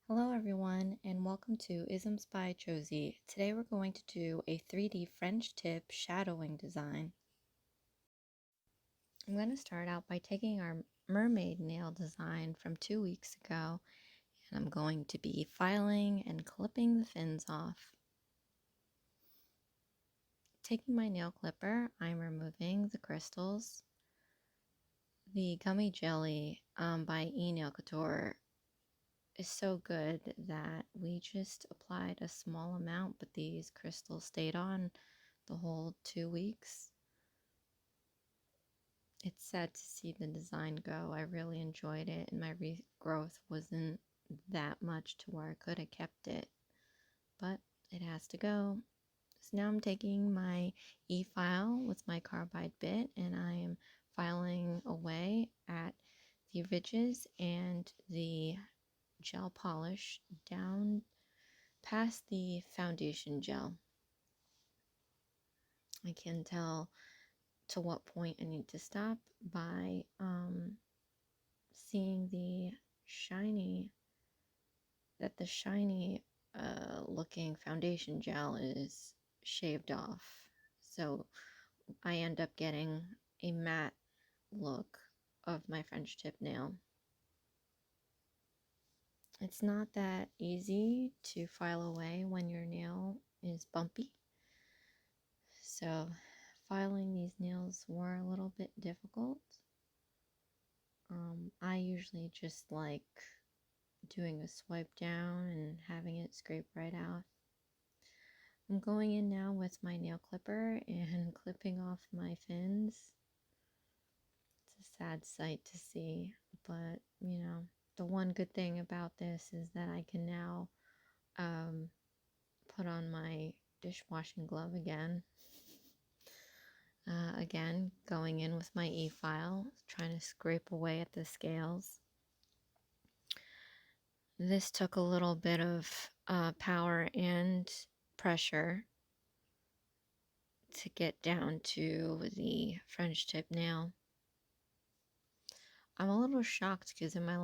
Hello everyone and welcome to Isms by Josie. Today we're going to do a 3D French tip shadowing design. I'm going to start out by taking our mermaid nail design from 2 weeks ago, and I'm going to be filing and clipping the fins off. Taking my nail clipper, I'm removing the crystals. The Gummy Jelly by Couture is so good that we just applied a small amount, but these crystals stayed on the whole 2 weeks. It's sad to see the design go. I really enjoyed it, and my regrowth wasn't that much to where I could have kept it, but it has to go. So now I'm taking my e-file with my carbide bit, and I am filing away at the ridges and the gel polish down past the foundation gel. I can tell to what point I need to stop by seeing the shiny looking foundation gel is shaved off. So I end up getting a matte look of my French tip nail. It's not that easy to file away when your nail is bumpy. So filing these nails were a little bit difficult. I usually just like doing a swipe down and having it scrape right out. I'm going in now with my nail clipper and clipping off my fins. It's a sad sight to see, but you know, the one good thing about this is that I can now put on my dishwashing glove again. Again, going in with my e-file, trying to scrape away at the scales. This took a little bit of power and pressure to get down to the French tip nail. I'm a little shocked because in my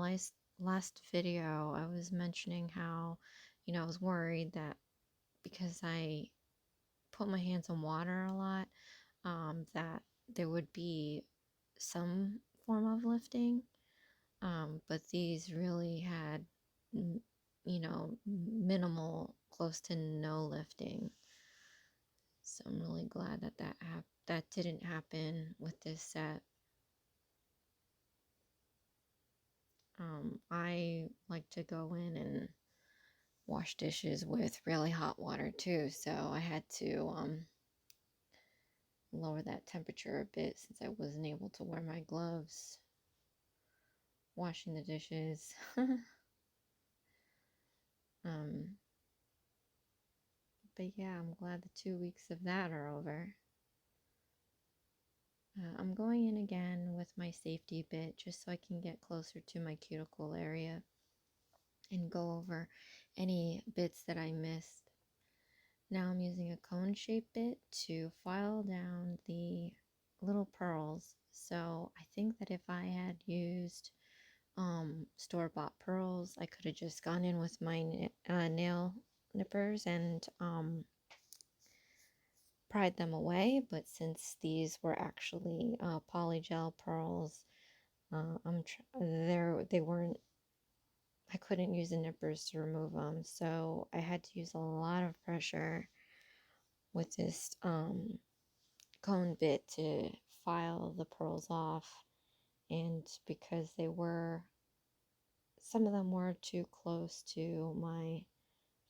last video I was mentioning how, I was worried that because I put my hands in water a lot, that there would be some form of lifting, but these really had, minimal, close to no lifting. So I'm really glad that that didn't happen with this set. I like to go in and wash dishes with really hot water too, so I had to lower that temperature a bit since I wasn't able to wear my gloves washing the dishes. But yeah, I'm glad the 2 weeks of that are over. I'm going in again with my safety bit just so I can get closer to my cuticle area and go over any bits that I missed. Now I'm using a cone shape bit to file down the little pearls. So I think that if I had used store-bought pearls, I could have just gone in with my nail nippers and pried them away, but since these were actually polygel pearls, they weren't. I couldn't use the nippers to remove them, so I had to use a lot of pressure with this cone bit to file the pearls off. And because some of them were too close to my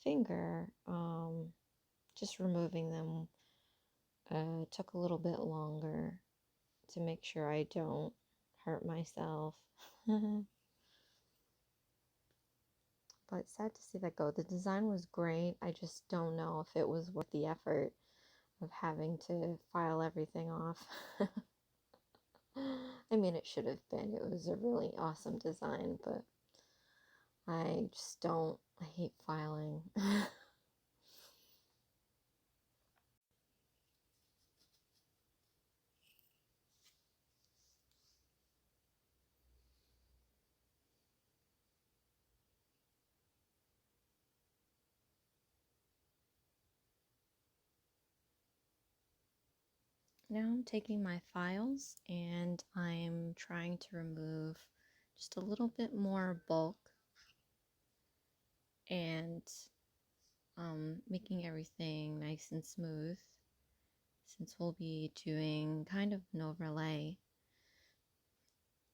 finger, just removing them took a little bit longer to make sure I don't hurt myself. But sad to see that go. The design was great. I just don't know if it was worth the effort of having to file everything off. I mean, it should have been. It was a really awesome design, but I hate filing. Now I'm taking my files and I'm trying to remove just a little bit more bulk and making everything nice and smooth, since we'll be doing kind of an overlay.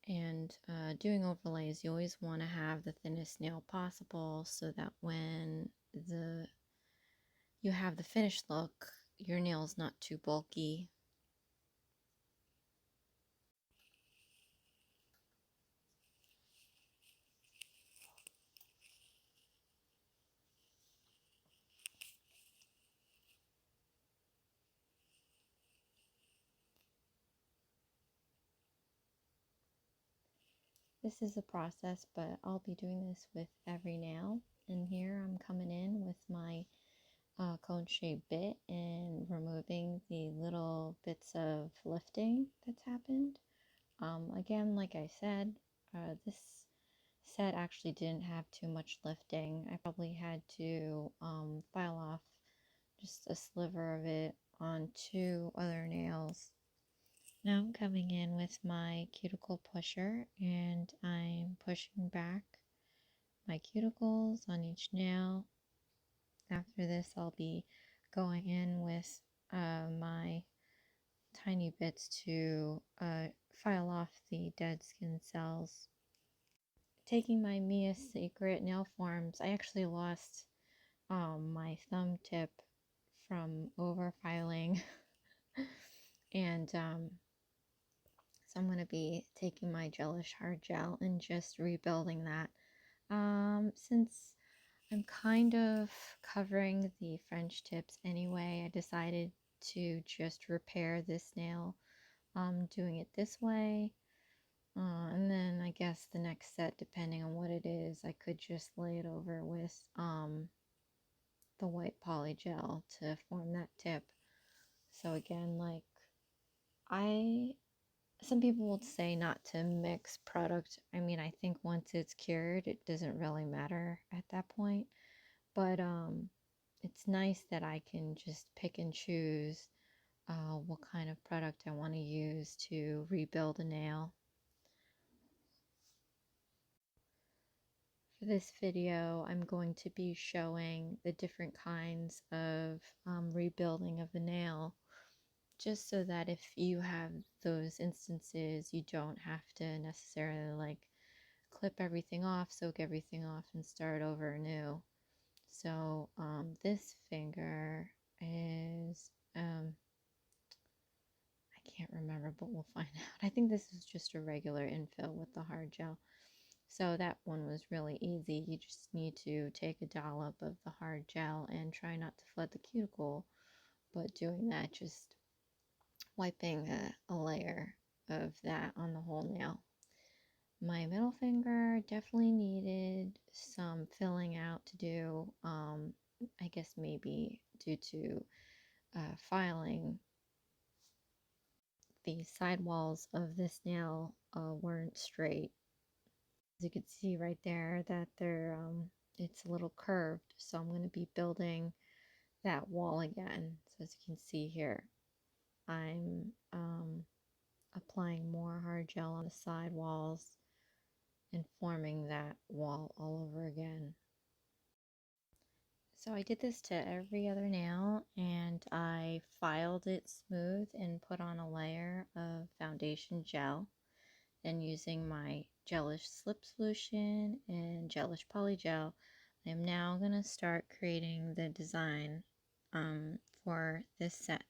And doing overlays, you always want to have the thinnest nail possible so that when you have the finished look, your nail's not too bulky. This is a process, but I'll be doing this with every nail. And here I'm coming in with my cone shaped bit and removing the little bits of lifting that's happened. Again, like I said, this set actually didn't have too much lifting. I probably had to file off just a sliver of it on 2 other nails. Now I'm coming in with my cuticle pusher and I'm pushing back my cuticles on each nail. After this, I'll be going in with my tiny bits to file off the dead skin cells. Taking my Mia Secret nail forms, I actually lost my thumb tip from over filing and so I'm going to be taking my Gelish Hard-Gel and just rebuilding that. Since I'm kind of covering the French tips anyway, I decided to just repair this nail, doing it this way. And then I guess the next set, depending on what it is, I could just lay it over with the white poly gel to form that tip. So again, like some people would say not to mix product. I mean, I think once it's cured, it doesn't really matter at that point. But it's nice that I can just pick and choose what kind of product I want to use to rebuild a nail. For this video, I'm going to be showing the different kinds of rebuilding of the nail, just so that if you have those instances, you don't have to necessarily like clip everything off, soak everything off, and start over anew. So this finger is, I can't remember, but we'll find out. I think this is just a regular infill with the hard gel. So that one was really easy. You just need to take a dollop of the hard gel and try not to flood the cuticle, but doing that, just wiping a layer of that on the whole nail. My middle finger definitely needed some filling out to do. I guess maybe due to filing, the side walls of this nail weren't straight. As you can see right there that it's a little curved, so I'm going to be building that wall again. So as you can see here, I'm applying more hard gel on the side walls and forming that wall all over again. So I did this to every other nail and I filed it smooth and put on a layer of foundation gel. Then using my Gelish slip solution and Gelish polygel, I am now going to start creating the design for this set.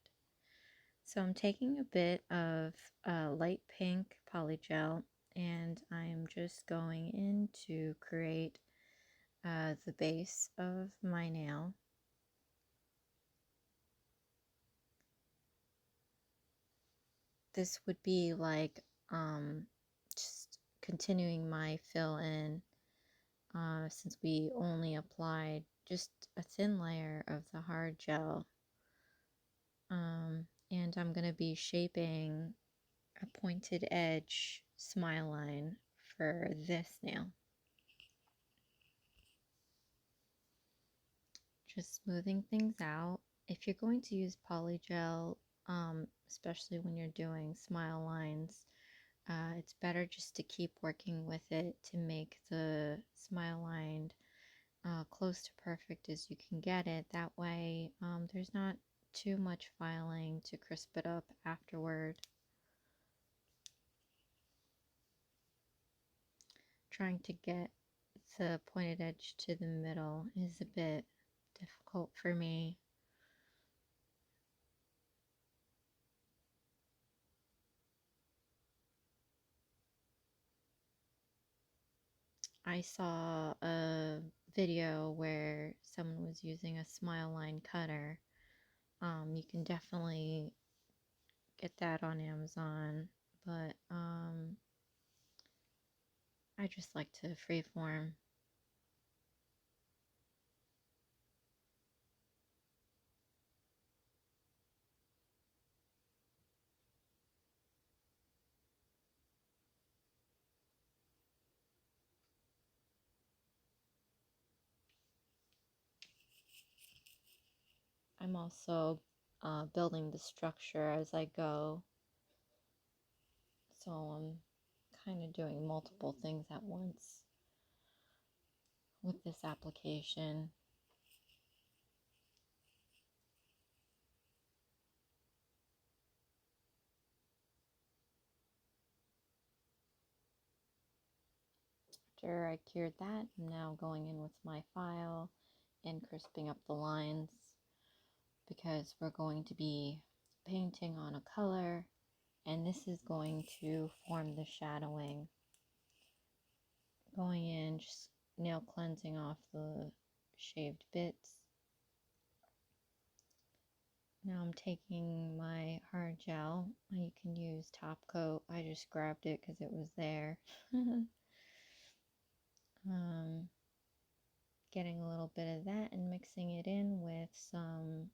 So I'm taking a bit of light pink polygel and I'm just going in to create the base of my nail. This would be like just continuing my fill in since we only applied just a thin layer of the hard gel. And I'm going to be shaping a pointed edge smile line for this nail. Just smoothing things out. If you're going to use polygel, especially when you're doing smile lines. It's better just to keep working with it to make the smile line close to perfect as you can get it. That way, there's not too much filing to crisp it up afterward. Trying to get the pointed edge to the middle is a bit difficult for me. I saw a video where someone was using a smile line cutter. You can definitely get that on Amazon, but I just like to freeform. I'm also building the structure as I go, so I'm kind of doing multiple things at once with this application. After I cured that, I'm now going in with my file and crisping up the lines because we're going to be painting on a color, and this is going to form the shadowing. Going in, just nail cleansing off the shaved bits. Now I'm taking my hard gel. You can use top coat. I just grabbed it because it was there. Getting a little bit of that and mixing it in with some,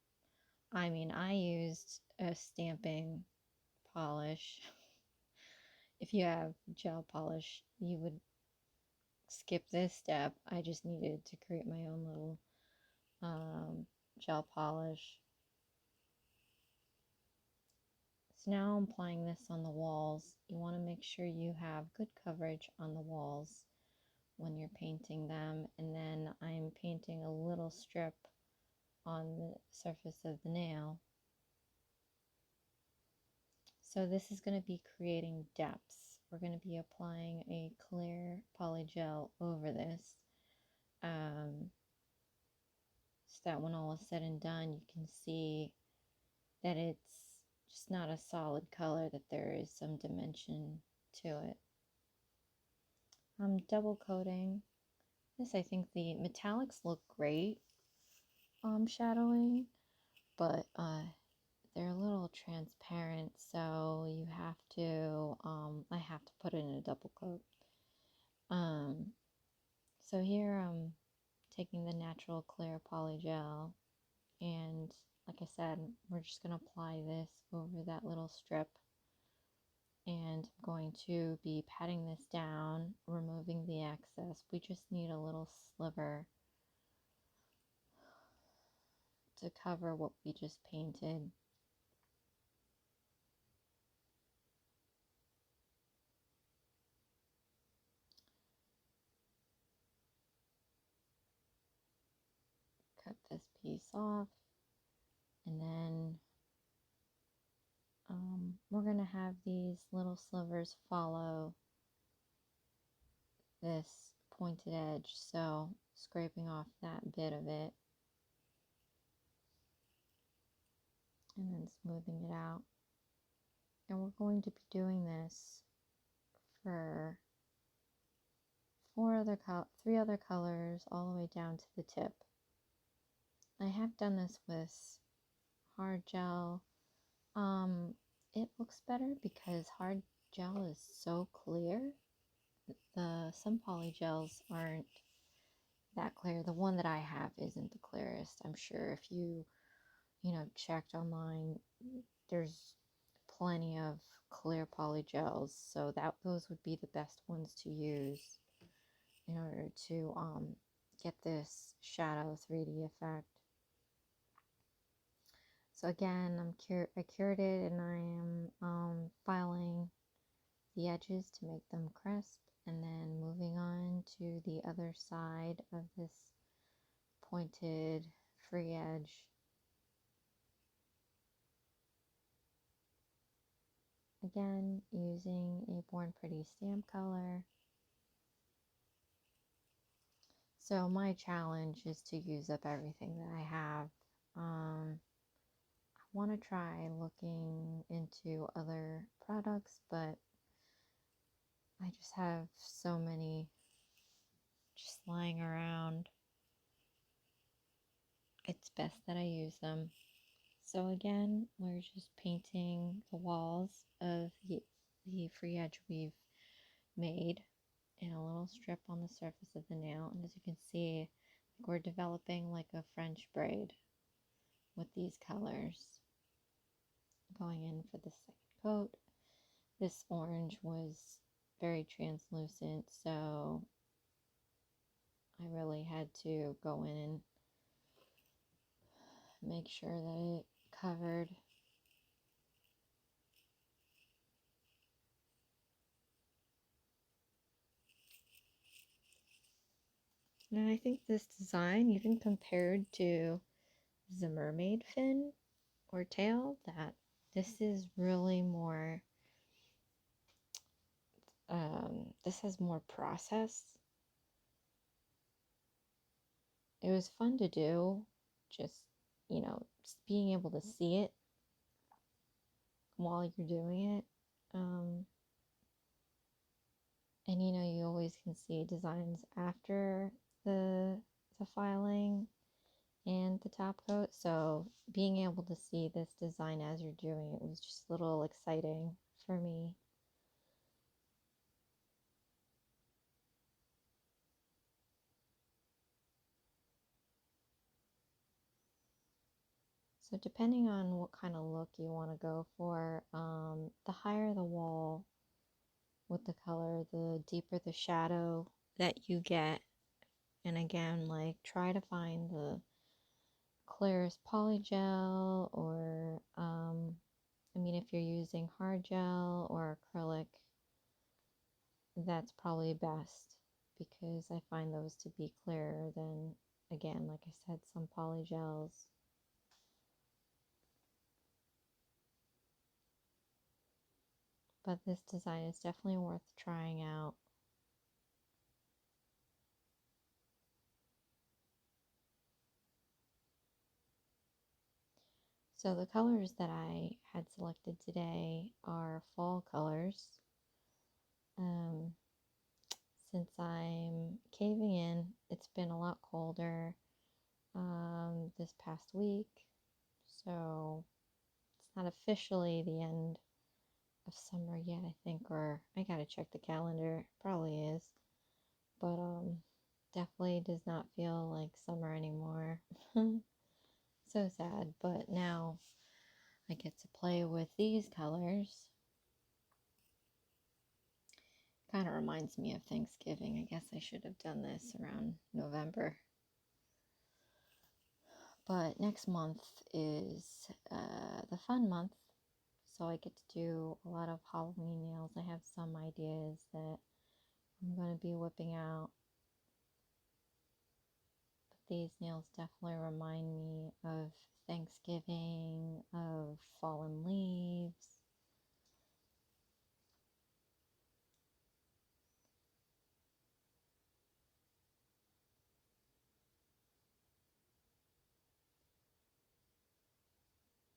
I used a stamping polish. If you have gel polish, you would skip this step. I just needed to create my own little gel polish. So now I'm applying this on the walls. You want to make sure you have good coverage on the walls when you're painting them, and then I'm painting a little strip on the surface of the nail. So this is going to be creating depths. We're going to be applying a clear polygel over this, so that when all is said and done, you can see that it's just not a solid color, that there is some dimension to it. I'm double coating this. I think the metallics look great shadowing, but they're a little transparent, so you have to I have to put it in a double coat. So here I'm taking the natural clear polygel, and like I said, we're just going to apply this over that little strip, and I'm going to be patting this down, removing the excess. We just need a little sliver to cover what we just painted. Cut this piece off, and then we're going to have these little slivers follow this pointed edge, so scraping off that bit of it and then smoothing it out. And we're going to be doing this for three other colors all the way down to the tip. I have done this with hard gel. It looks better because hard gel is so clear. Some polygels aren't that clear. The one that I have isn't the clearest. I'm sure if you checked online, there's plenty of clear polygels, so those would be the best ones to use in order to get this shadow 3D effect. So again, I cured it, and I am filing the edges to make them crisp, and then moving on to the other side of this pointed free edge. Again, using a Born Pretty stamp color. So my challenge is to use up everything that I have. I want to try looking into other products, but I just have so many just lying around. It's best that I use them. So again, we're just painting the walls of the free edge we've made in a little strip on the surface of the nail. And as you can see, we're developing like a French braid with these colors. Going in for the second coat. This orange was very translucent, so I really had to go in and make sure that it covered. And I think this design, even compared to the mermaid fin or tail, that this is really more, this has more process. It was fun to do, just, just being able to see it while you're doing it. And you always can see designs after the filing and the top coat, so being able to see this design as you're doing it was just a little exciting for me. So depending on what kind of look you want to go for, the higher the wall with the color, the deeper the shadow that you get. And again, like, try to find the clearest polygel, or if you're using hard gel or acrylic, that's probably best, because I find those to be clearer than, again, like I said, some polygels. But this design is definitely worth trying out. So the colors that I had selected today are fall colors. Since I'm caving in, it's been a lot colder this past week, so it's not officially the end of summer yet, I think, or I gotta check the calendar. It probably is, but definitely does not feel like summer anymore. So sad. But now I get to play with these colors. Kind of reminds me of Thanksgiving. I guess I should have done this around November. But next month is the fun month, so I get to do a lot of Halloween nails. I have some ideas that I'm going to be whipping out, but these nails definitely remind me of Thanksgiving, of fallen leaves.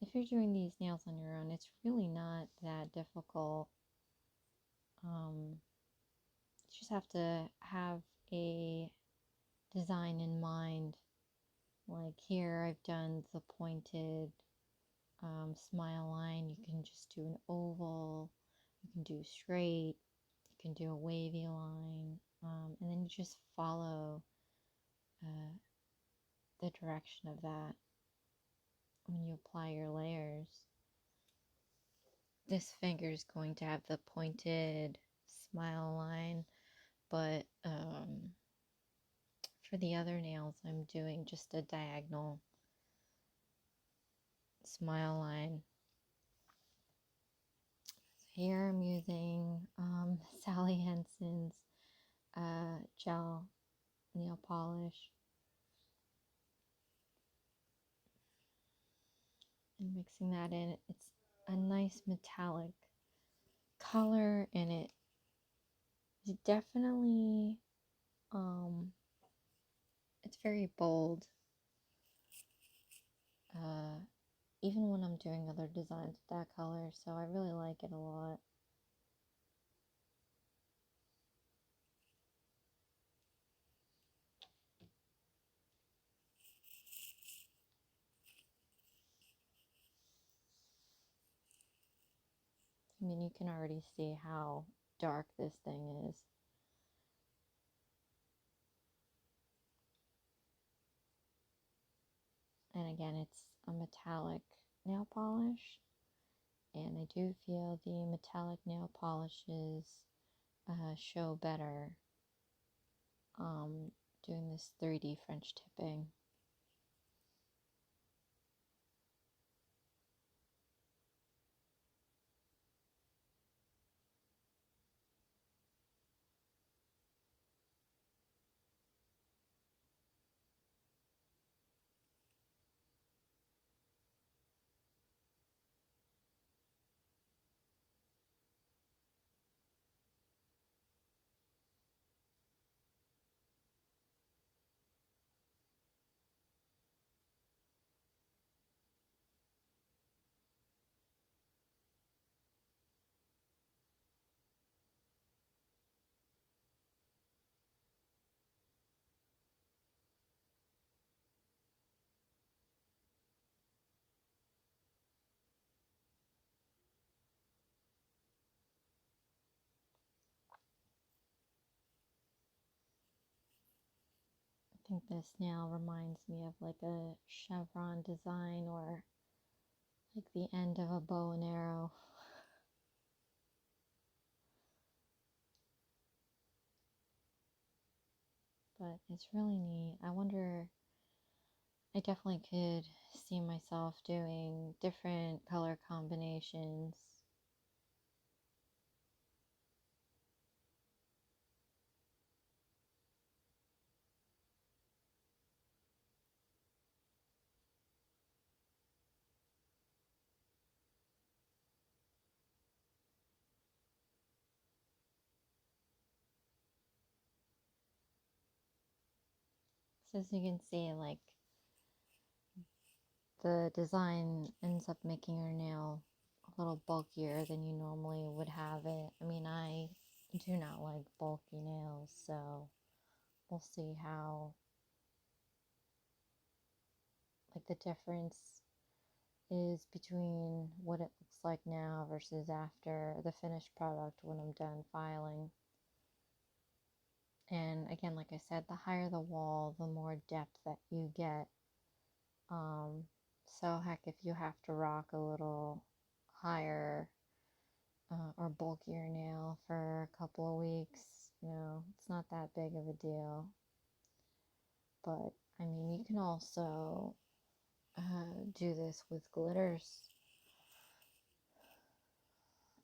If you're doing these nails on your own, it's really not that difficult. You just have to have a design in mind. Like here, I've done the pointed smile line. You can just do an oval, you can do straight, you can do a wavy line, and then you just follow the direction of that when you apply your layers. This finger is going to have the pointed smile line, but for the other nails, I'm doing just a diagonal smile line. Here I'm using Sally Hansen's gel nail polish and mixing that in. It's a nice metallic color and it definitely it's very bold. Even when I'm doing other designs with that color, so I really like it a lot. I mean, you can already see how dark this thing is. And again, it's a metallic nail polish. And I do feel the metallic nail polishes show better doing this 3D French tipping. I think this nail reminds me of like a chevron design or like the end of a bow and arrow. But it's really neat. I wonder, I definitely could see myself doing different color combinations. So as you can see, like the design ends up making your nail a little bulkier than you normally would have it. I mean, I do not like bulky nails, so we'll see how, like, the difference is between what it looks like now versus after the finished product when I'm done filing. And again, like I said, the higher the wall, the more depth that you get. So heck, if you have to rock a little higher or bulkier nail for a couple of weeks, it's not that big of a deal. But I mean, you can also do this with glitters.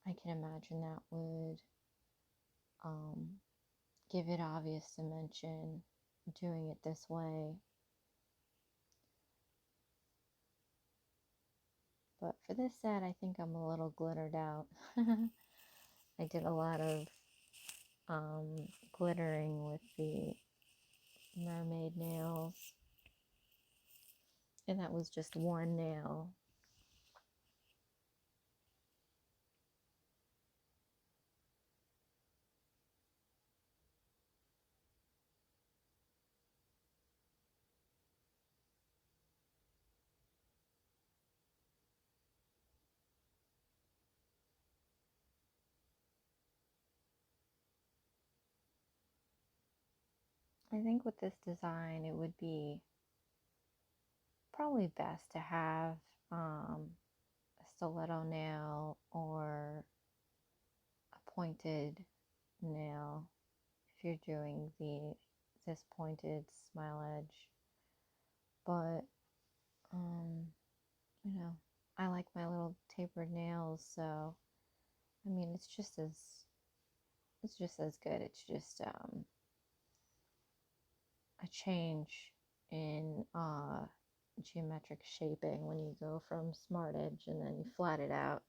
I can imagine that would give it obvious dimension doing it this way. But for this set, I think I'm a little glittered out. I did a lot of glittering with the Mermaid nails. And that was just one nail. I think with this design, it would be probably best to have a stiletto nail or a pointed nail if you're doing this pointed smile edge. But you know, I like my little tapered nails, so I mean it's just as good. It's just a change in geometric shaping when you go from Smart Edge and then you flat it out.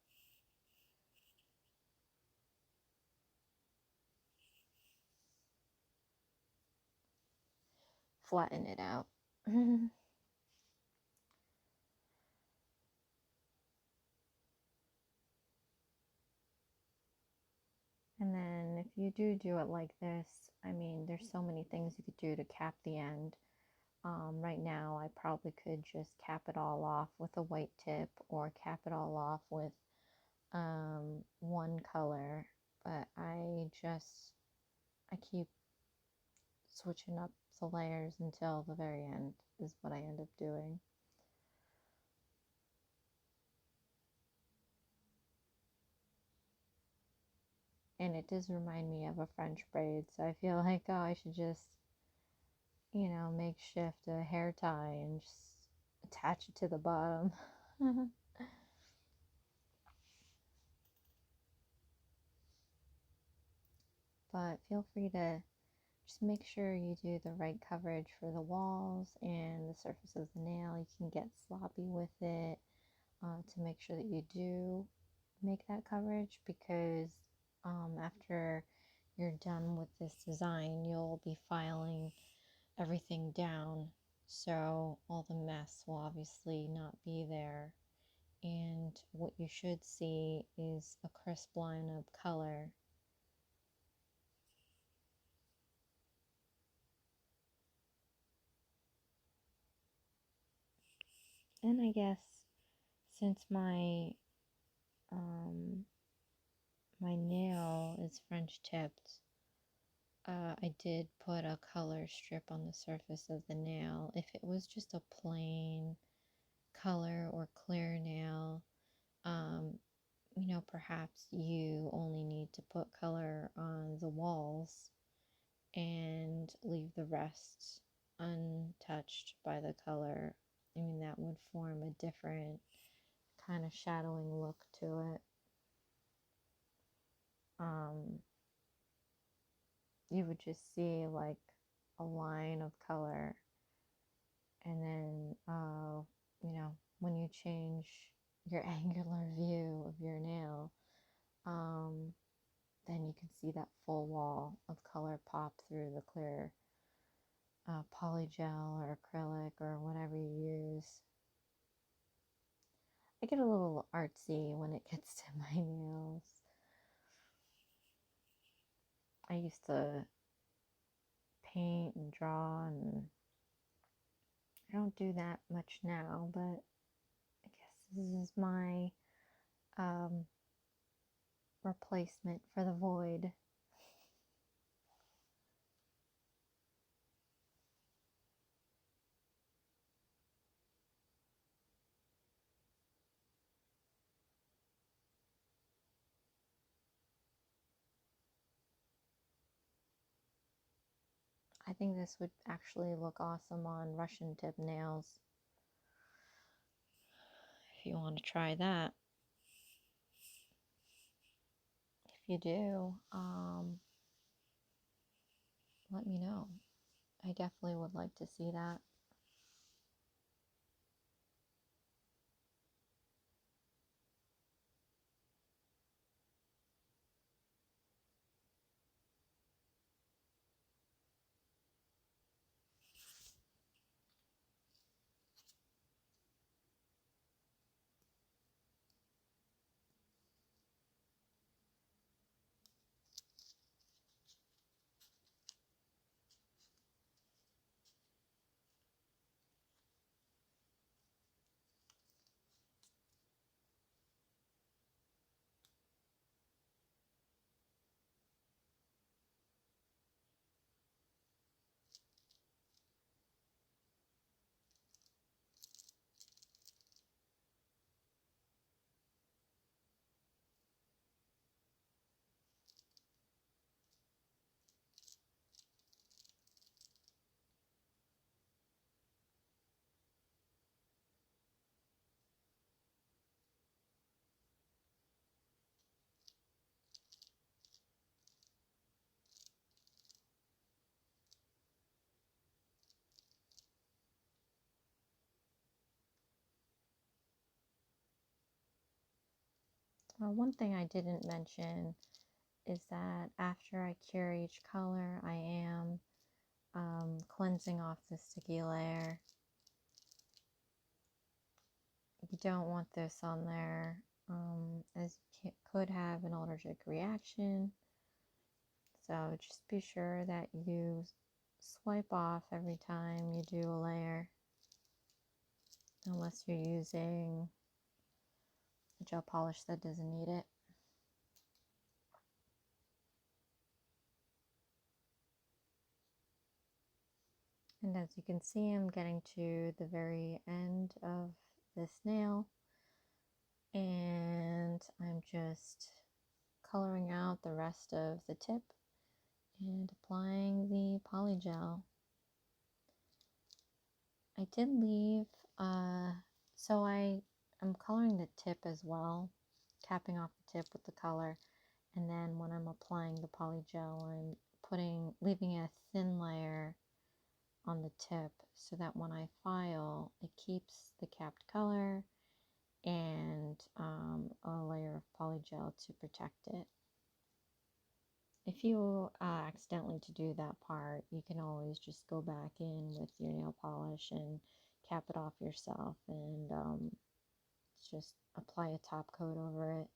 Flatten it out. And then if you do it like this, I mean, there's so many things you could do to cap the end. Right now, I probably could just cap it all off with a white tip or cap it all off with one color, but I keep switching up the layers until the very end is what I end up doing. And it does remind me of a French braid, so I feel like, oh, I should just, you know, makeshift a hair tie and just attach it to the bottom. But feel free to just make sure you do the right coverage for the walls and the surface of the nail. You can get sloppy with it to make sure that you do make that coverage, because after you're done with this design, you'll be filing everything down, so all the mess will obviously not be there, and what you should see is a crisp line of color. And I guess since my nail is French tipped, I did put a color strip on the surface of the nail. If it was just a plain color or clear nail, you know, perhaps you only need to put color on the walls and leave the rest untouched by the color. I mean, that would form a different kind of shadowing look to it. You would just see like a line of color, and then you know, when you change your angular view of your nail, then you can see that full wall of color pop through the clear polygel or acrylic or whatever you use. I get a little artsy when it gets to my nails. I used to paint and draw, and I don't do that much now, but I guess this is my replacement for the void. I think this would actually look awesome on Russian tip nails, if you want to try that. If you do, let me know. I definitely would like to see that. One thing I didn't mention is that after I cure each color, I am cleansing off the sticky layer. You don't want this on there, as you could have an allergic reaction. So just be sure that you swipe off every time you do a layer, unless you're using a gel polish that doesn't need it. And as you can see, I'm getting to the very end of this nail, and I'm just coloring out the rest of the tip and applying the polygel. I did leave, so I'm coloring the tip as well, capping off the tip with the color, and then when I'm applying the polygel, I'm leaving a thin layer on the tip so that when I file, it keeps the capped color and a layer of polygel to protect it. If you accidentally to do that part, you can always just go back in with your nail polish and cap it off yourself, and just apply a top coat over it.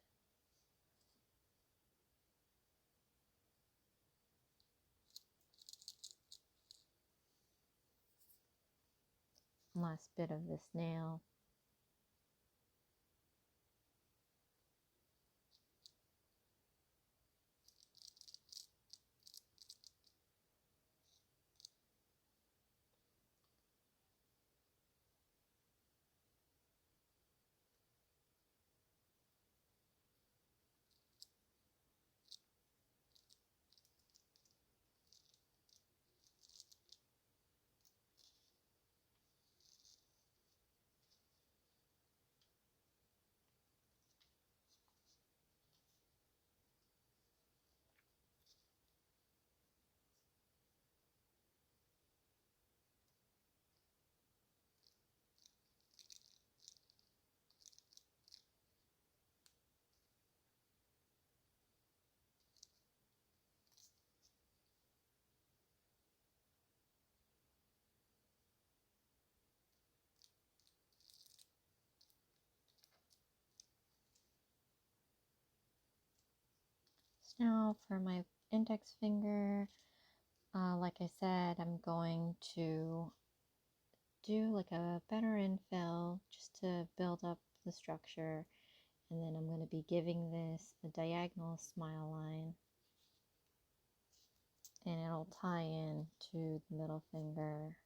Last bit of this nail. So now for my index finger, like I said, I'm going to do like a better infill just to build up the structure, and then I'm going to be giving this a diagonal smile line, and it'll tie in to the middle finger.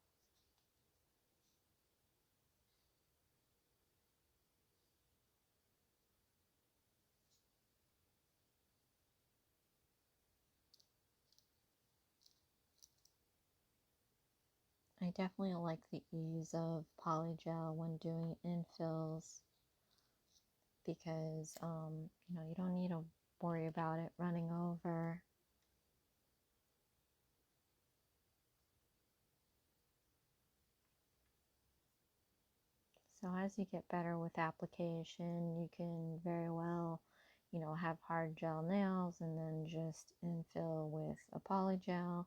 I definitely like the ease of polygel when doing infills, because you don't need to worry about it running over. So as you get better with application, you can very well, have hard gel nails and then just infill with a polygel.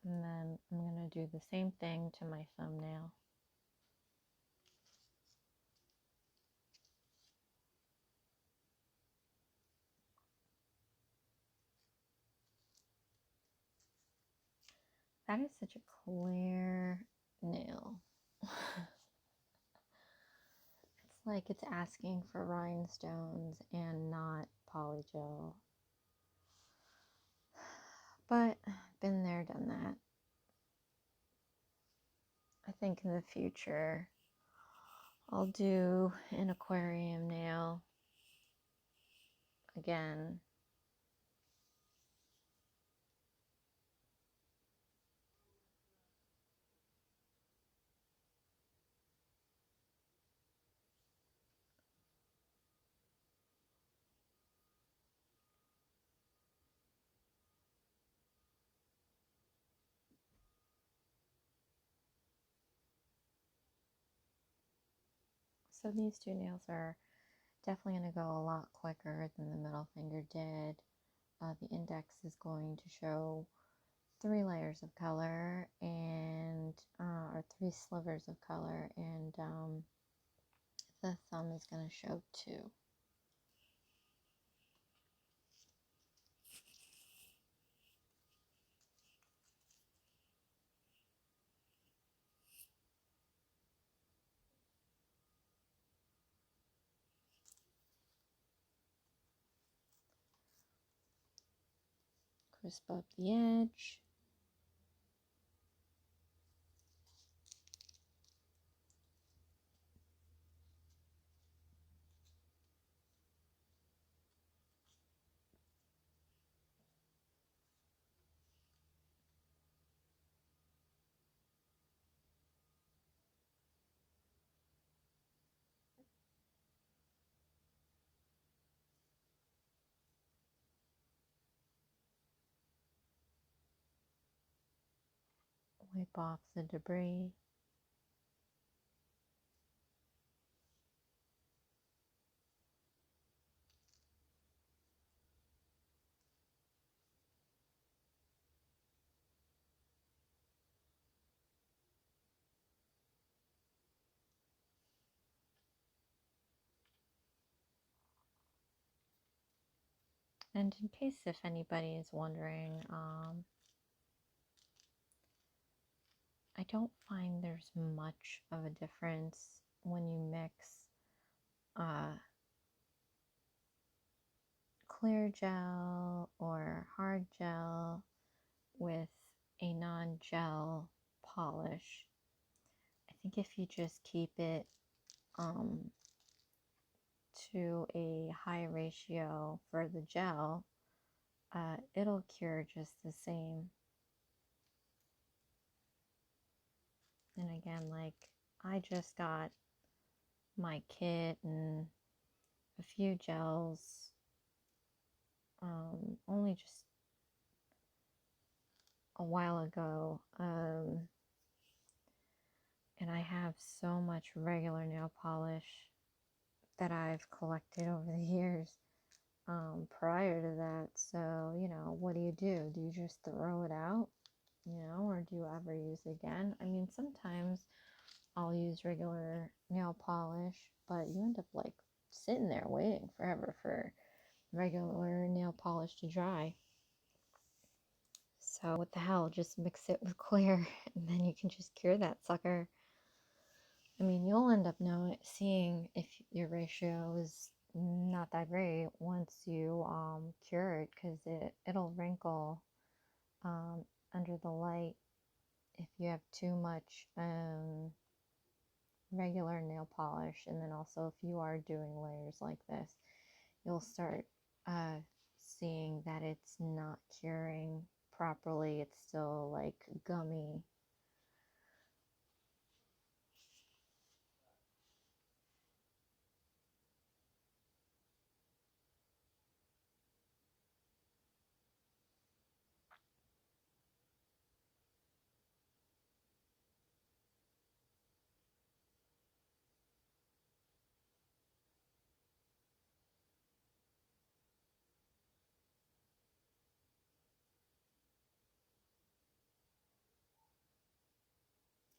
And then I'm going to do the same thing to my thumbnail. That is such a clear nail. It's like it's asking for rhinestones and not polygel. But been there, done that. I think in the future I'll do an aquarium nail again, So these two nails are definitely going to go a lot quicker than the middle finger did. The index is going to show 3 layers of color and or 3 slivers of color, and the thumb is going to show 2. Crisp up the edge. Wipe off the debris. And in case if anybody is wondering, I don't find there's much of a difference when you mix clear gel or hard gel with a non-gel polish. I think if you just keep it to a high ratio for the gel, it'll cure just the same. And again, like, I just got my kit and a few gels, only just a while ago, and I have so much regular nail polish that I've collected over the years prior to that. So, you know, what do? Do you just throw it out, you know, or do you ever use it again? I mean, sometimes I'll use regular nail polish, but you end up like sitting there waiting forever for regular nail polish to dry. So what the hell, just mix it with clear and then you can just cure that sucker. I mean, you'll end up seeing if your ratio is not that great once you cure it, because it'll wrinkle under the light if you have too much regular nail polish. And then also if you are doing layers like this, you'll start seeing that it's not curing properly. It's still like gummy.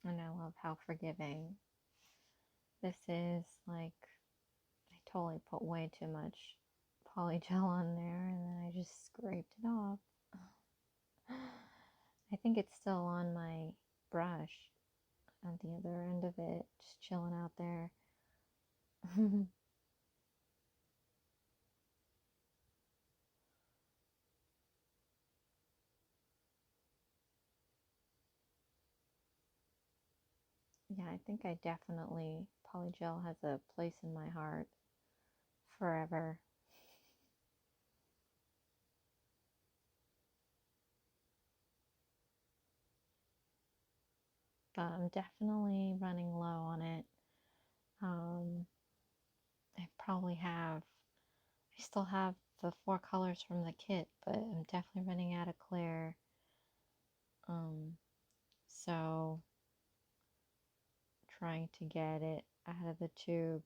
And I love how forgiving this is. Like, I totally put way too much polygel on there and then I just scraped it off. I think it's still on my brush at the other end of it, just chilling out there. Yeah, I think I definitely, polygel has a place in my heart forever. But I'm definitely running low on it. I still have the 4 colors from the kit, but I'm definitely running out of clear. So trying to get it out of the tube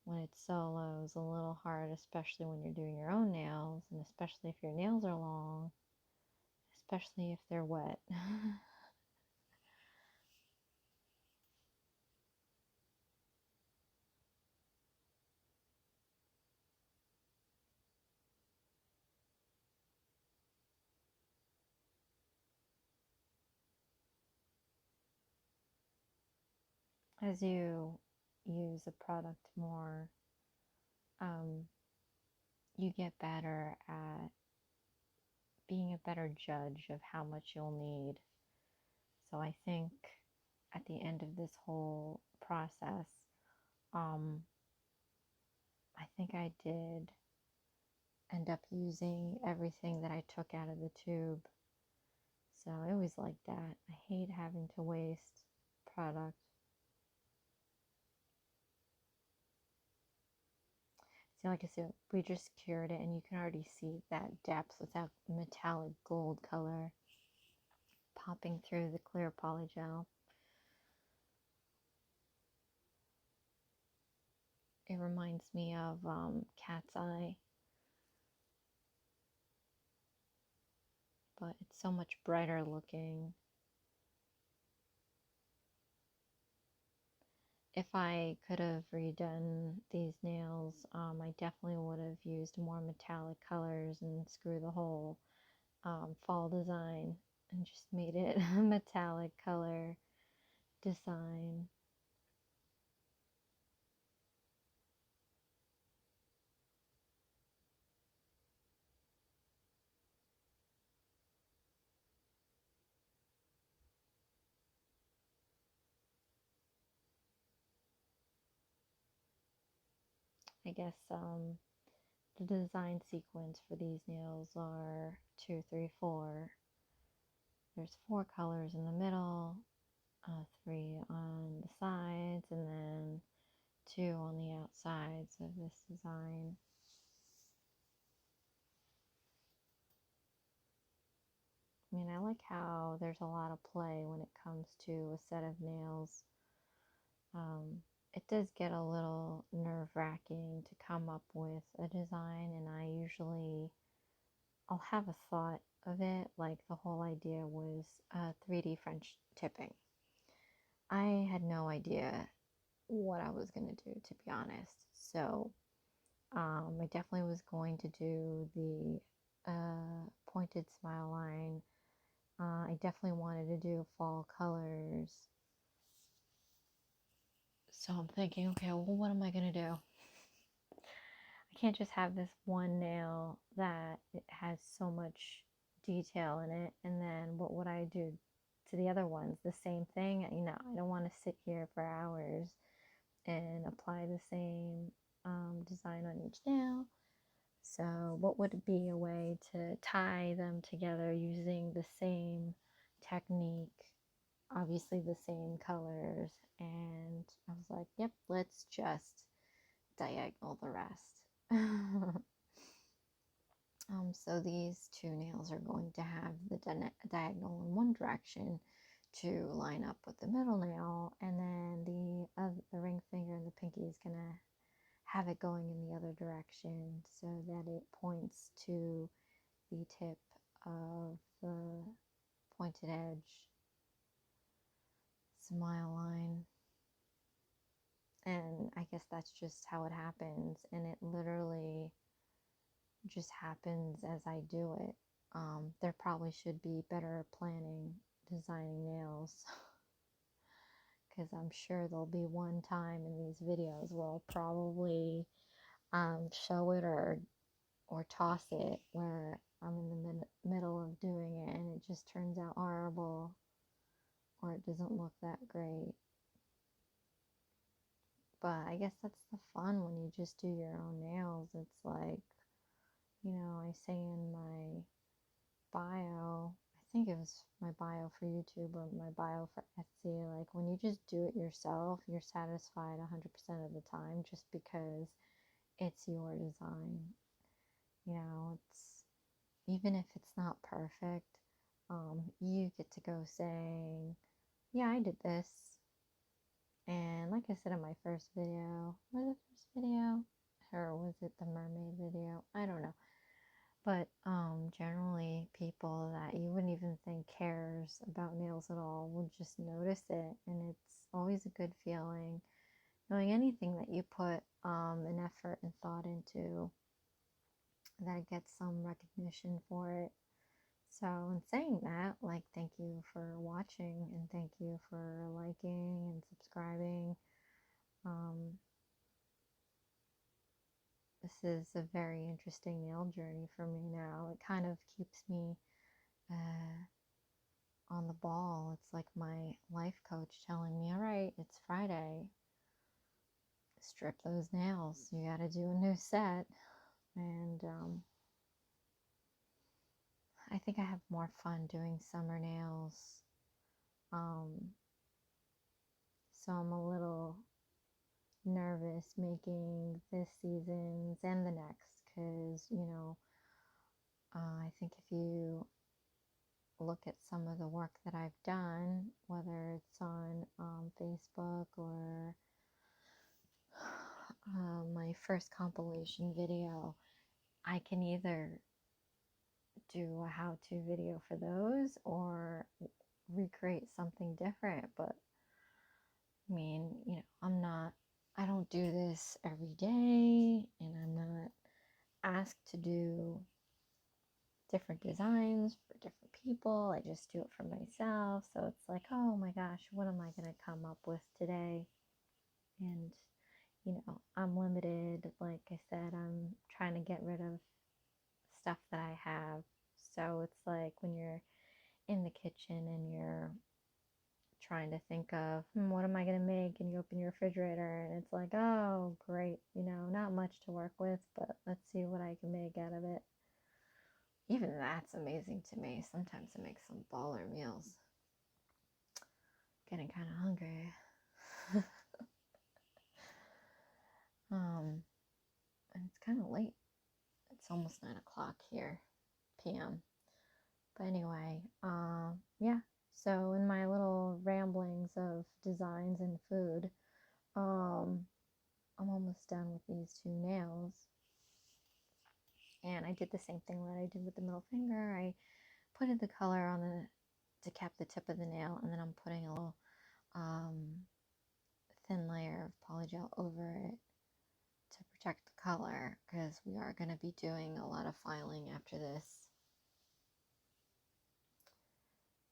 when it's solo is a little hard, especially when you're doing your own nails, and especially if your nails are long, especially if they're wet. As you use a product more, you get better at being a better judge of how much you'll need. So I think at the end of this whole process, I think I did end up using everything that I took out of the tube. So I always like that. I hate having to waste product. See, like I said, we just cured it, and you can already see that depth with that metallic gold color popping through the clear polygel. It reminds me of Cat's Eye, but it's so much brighter looking. If I could have redone these nails, I definitely would have used more metallic colors and screw the whole fall design and just made it a metallic color design. I guess the design sequence for these nails are 2, 3, 4. There's 4 colors in the middle, 3 on the sides, and then 2 on the outsides of this design. I mean, I like how there's a lot of play when it comes to a set of nails. It does get a little nerve-wracking to come up with a design, and I'll have a thought of it, like the whole idea was 3D French tipping. I had no idea what I was going to do, to be honest. So I definitely was going to do the pointed smile line. I definitely wanted to do fall colors. So I'm thinking, okay, well, what am I going to do? I can't just have this one nail that it has so much detail in it, and then what would I do to the other ones? The same thing? You know, I don't want to sit here for hours and apply the same design on each nail. So what would be a way to tie them together using the same technique, obviously the same colors? And I was like, yep, let's just diagonal the rest. So these 2 nails are going to have the diagonal in one direction to line up with the middle nail, and then the ring finger and the pinky is going to have it going in the other direction so that it points to the tip of the pointed edge smile line. And I guess that's just how it happens, and it literally just happens as I do it. There probably should be better planning designing nails, because I'm sure there'll be one time in these videos where I'll probably show it or toss it where I'm in the middle of doing it and it just turns out horrible, or it doesn't look that great. But I guess that's the fun when you just do your own nails. It's like, you know, I say in my bio, I think it was my bio for YouTube or my bio for Etsy, like when you just do it yourself, you're satisfied 100% of the time just because it's your design. You know, it's, even if it's not perfect, you get to go saying, yeah, I did this. And like I said in my first video, was it the first video? Or was it the mermaid video? I don't know. But generally people that you wouldn't even think cares about nails at all will just notice it, and it's always a good feeling knowing anything that you put an effort and thought into, that gets some recognition for it. So in saying that, like, thank you for watching and thank you for liking and subscribing. This is a very interesting nail journey for me now. It kind of keeps me on the ball. It's like my life coach telling me, all right, it's Friday. Strip those nails. You got to do a new set. And I think I have more fun doing summer nails. So I'm a little nervous making this season's and the next, because, you know, I think if you look at some of the work that I've done, whether it's on Facebook or my first compilation video, I can either do a how-to video for those or recreate something different. But I mean, you know, I don't do this every day, and I'm not asked to do different designs for different people. I just do it for myself. So it's like, oh my gosh, what am I going to come up with today? And, you know, I'm limited. Like I said, I'm trying to get rid of stuff that I have. So it's like when you're in the kitchen and you're trying to think of, what am I going to make? And you open your refrigerator and it's like, oh, great. You know, not much to work with, but let's see what I can make out of it. Even that's amazing to me. Sometimes I make some baller meals. Getting kind of hungry. And it's kind of late. It's almost 9 o'clock here, p.m. But anyway, yeah. So in my little ramblings of designs and food, I'm almost done with these two nails. And I did the same thing that I did with the middle finger. I put in the color on to cap the tip of the nail, and then I'm putting a little thin layer of polygel over it to protect the color, because we are going to be doing a lot of filing after this.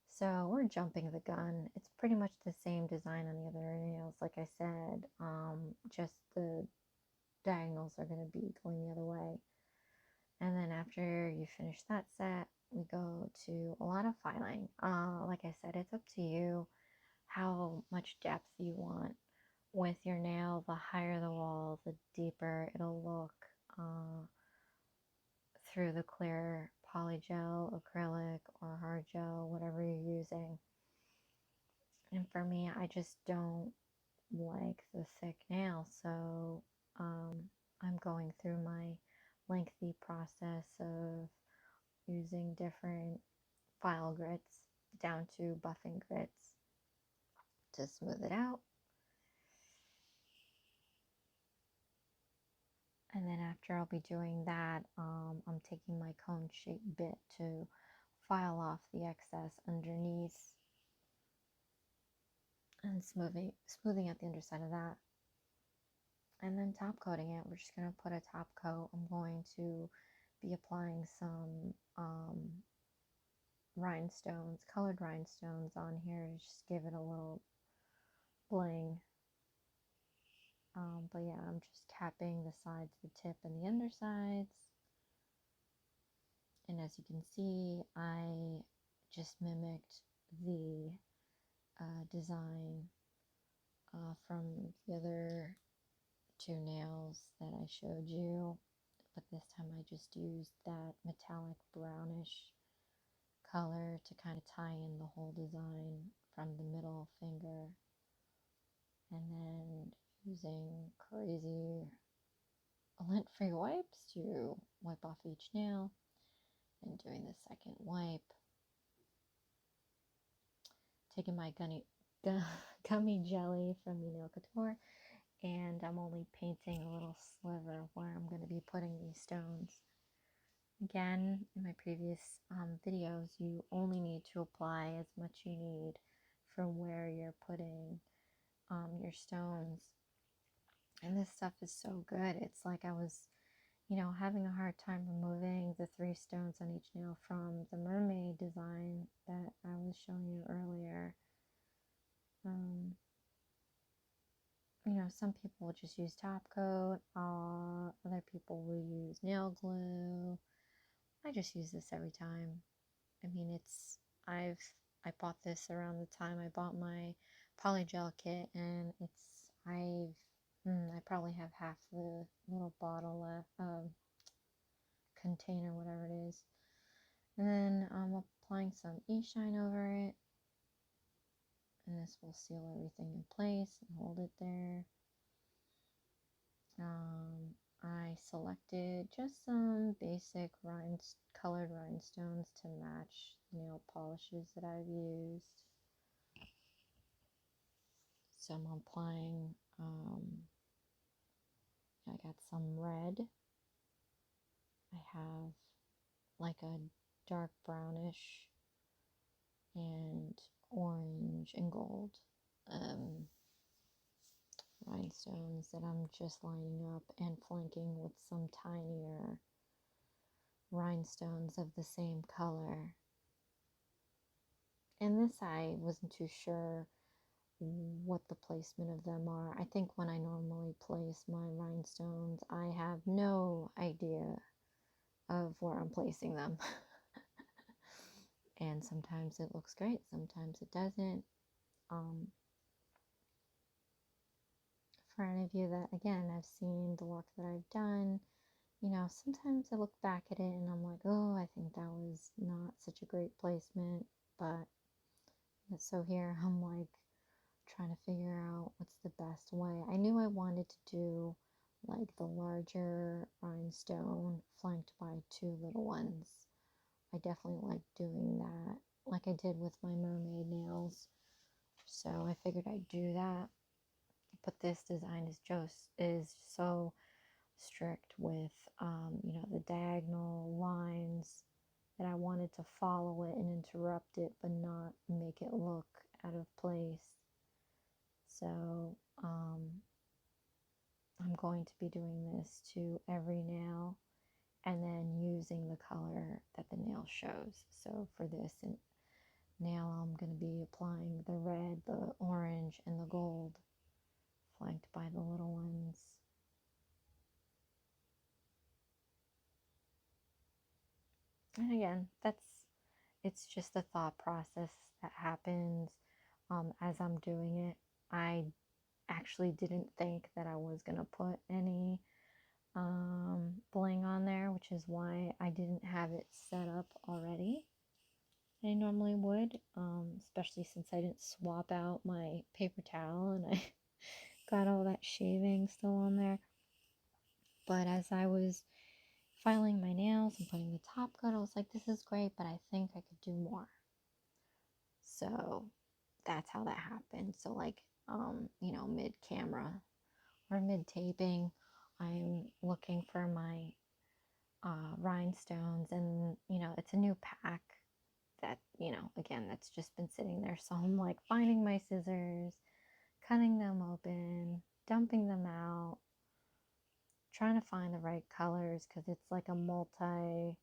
So we're jumping the gun. It's pretty much the same design on the other nails, like I said, just the diagonals are going to be going the other way. And then after you finish that set, we go to a lot of filing. Like I said, it's up to you how much depth you want with your nail. The higher the wall, the deeper it'll look through the clear polygel, acrylic, or hard gel, whatever you're using. And for me, I just don't like the thick nail, so I'm going through my lengthy process of using different file grits down to buffing grits to smooth it out. And then after I'll be doing that, I'm taking my cone shaped bit to file off the excess underneath and smoothing out the underside of that. And then top coating it. We're just going to put a top coat. I'm going to be applying some rhinestones, colored rhinestones on here to just give it a little bling. But yeah, I'm just capping the sides, the tip, and the undersides. And as you can see, I just mimicked the design from the other two nails that I showed you, but this time I just used that metallic brownish color to kind of tie in the whole design from the middle finger, and then using crazy lint-free wipes to wipe off each nail, and doing the second wipe, taking my gummy jelly from Couture, and I'm only painting a little sliver where I'm going to be putting these stones. Again, in my previous videos, you only need to apply as much you need from where you're putting your stones. And this stuff is so good. It's like I was, having a hard time removing the 3 stones on each nail from the Mermaid design that I was showing you earlier. Some people will just use top coat, other people will use nail glue. I just use this every time. I mean, I bought this around the time I bought my polygel kit, and I probably have half the little bottle left, container, whatever it is. And then I'm applying some e-shine over it, and this will seal everything in place and hold it there. I selected just some basic colored rhinestones to match nail polishes that I've used. So I'm applying, I got some red. I have like a dark brownish and orange and gold rhinestones that I'm just lining up and flanking with some tinier rhinestones of the same color. And this I wasn't too sure what the placement of them are. I think when I normally place my rhinestones, I have no idea of where I'm placing them. And sometimes it looks great, sometimes it doesn't. For any of you that, again, have seen the work that I've done, sometimes I look back at it and I'm like, oh, I think that was not such a great placement. But so here I'm like trying to figure out what's the best way. I knew I wanted to do like the larger rhinestone flanked by 2 little ones. I definitely like doing that, like I did with my mermaid nails. So I figured I'd do that. But this design is so strict with, the diagonal lines that I wanted to follow it and interrupt it, but not make it look out of place. So I'm going to be doing this to every nail and then using the color that the nail shows. So for this nail, I'm going to be applying the red, the orange, and the gold, flanked by the little ones. And again, it's just a thought process that happens as I'm doing it. I actually didn't think that I was going to put any bling on there, which is why I didn't have it set up already. I normally would, especially since I didn't swap out my paper towel and I got all that shaving still on there. But as I was filing my nails and putting the top coat, I was like, this is great, but I think I could do more. So that's how that happened. So like, mid-camera or mid-taping, I'm looking for my rhinestones, and it's a new pack that, again, that's just been sitting there. So I'm like finding my scissors, cutting them open, dumping them out, trying to find the right colors, because it's like a multi-colored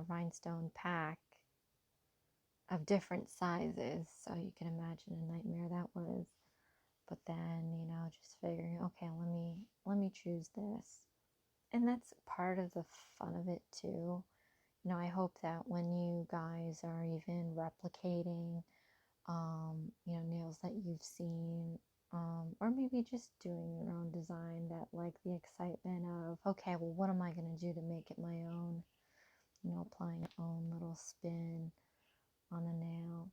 rhinestone pack of different sizes. So you can imagine a nightmare that was. But then, just figuring, okay, let me choose this. And that's part of the fun of it too. I hope that when you guys are even replicating, nails that you've seen, or maybe just doing your own design, that like the excitement of, okay, well, what am I going to do to make it my own? Applying your own little spin on the nail.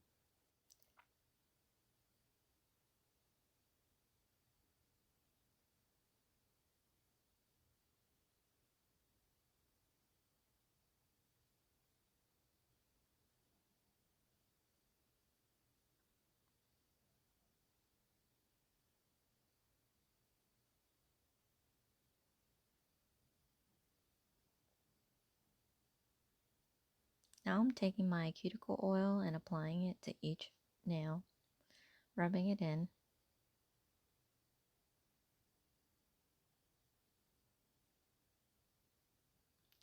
Now I'm taking my cuticle oil and applying it to each nail, rubbing it in.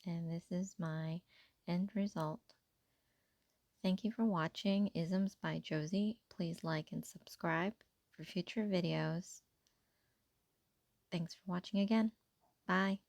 And this is my end result. Thank you for watching Isms by Josie. Please like and subscribe for future videos. Thanks for watching again. Bye.